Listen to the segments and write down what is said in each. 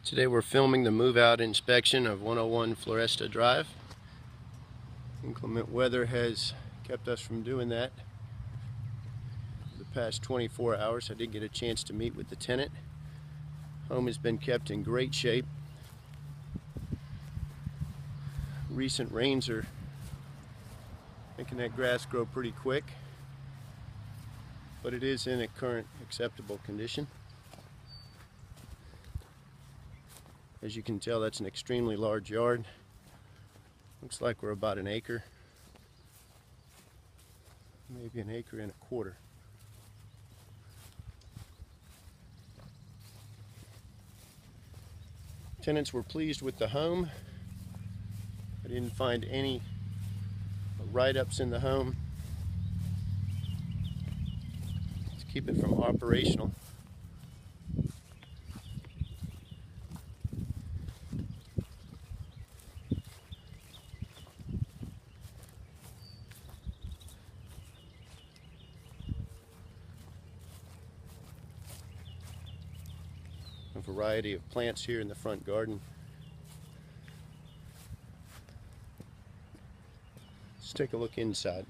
Today we're filming the move-out inspection of 101 Floresta Drive. Inclement weather has kept us from doing that for the past 24 hours. I did get a chance to meet with the tenant. Home has been kept in great shape. Recent rains are making that grass grow pretty quick, but it is in a current acceptable condition. As you can tell, that's an extremely large yard. Looks like we're about an acre, maybe an acre and a quarter. Tenants were pleased with the home. I didn't find any write-ups in the home to keep it from operational. A variety of plants here in the front garden. Let's take a look inside.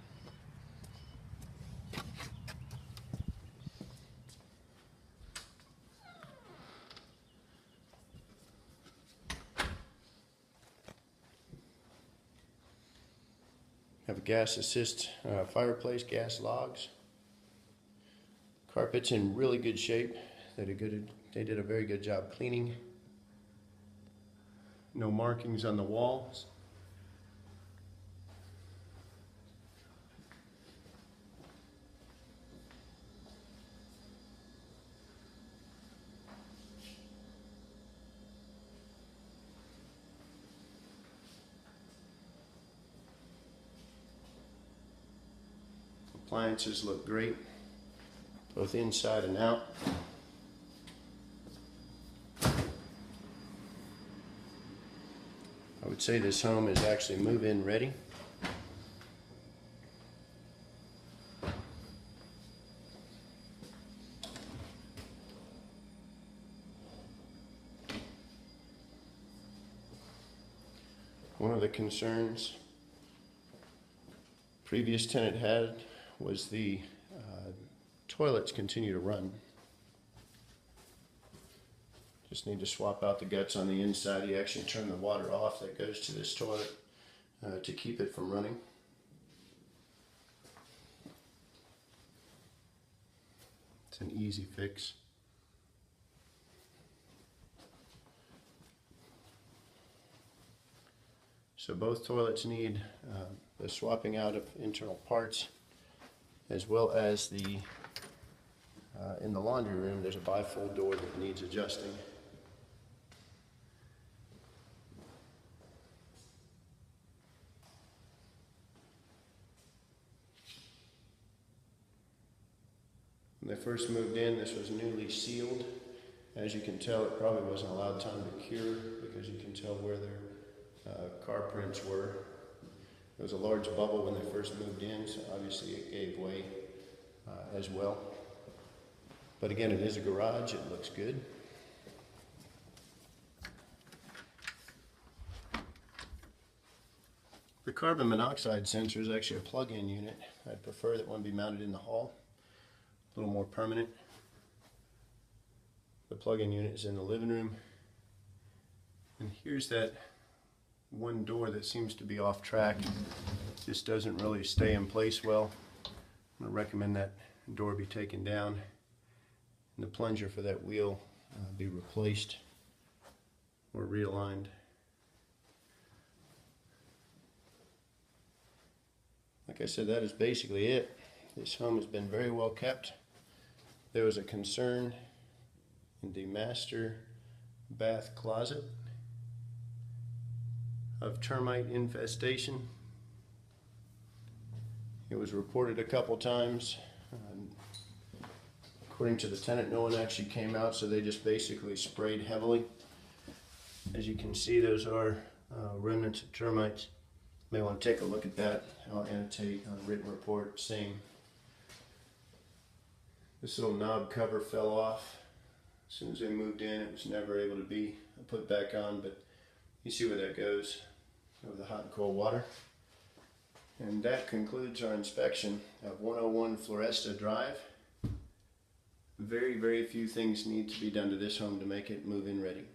Have a gas assist fireplace, gas logs. Carpet's in really good shape. They did a very good job cleaning. No markings on the walls. Appliances look great, both inside and out. I would say this home is actually move-in ready. One of the concerns previous tenant had was the toilets continue to run. Just need to swap out the guts on the inside. You actually turn the water off that goes to this toilet to keep it from running. It's an easy fix. So both toilets need the swapping out of internal parts, as well as the in the laundry room there's a bifold door that needs adjusting. When they first moved in, this was newly sealed. As you can tell, it probably wasn't allowed time to cure because you can tell where their car prints were. There was a large bubble when they first moved in, so obviously it gave way as well. But again, it is a garage, it looks good. The carbon monoxide sensor is actually a plug-in unit. I'd prefer that one be mounted in the hall, a little more permanent. The plug-in unit is in the living room. And here's that one door that seems to be off track. This doesn't really stay in place well. I'm going to recommend that door be taken down and the plunger for that wheel be replaced or realigned. Like I said, that is basically it. This home has been very well kept. There was a concern in the master bath closet of termite infestation. It was reported a couple times. According to the tenant, no one actually came out, so they just basically sprayed heavily. As you can see, those are remnants of termites. You may want to take a look at that. I'll annotate on a written report, same. This little knob cover fell off. As soon as they moved in, it was never able to be put back on, but you see where that goes over the hot and cold water. And that concludes our inspection of 101 Floresta Drive. Very, very few things need to be done to this home to make it move-in ready.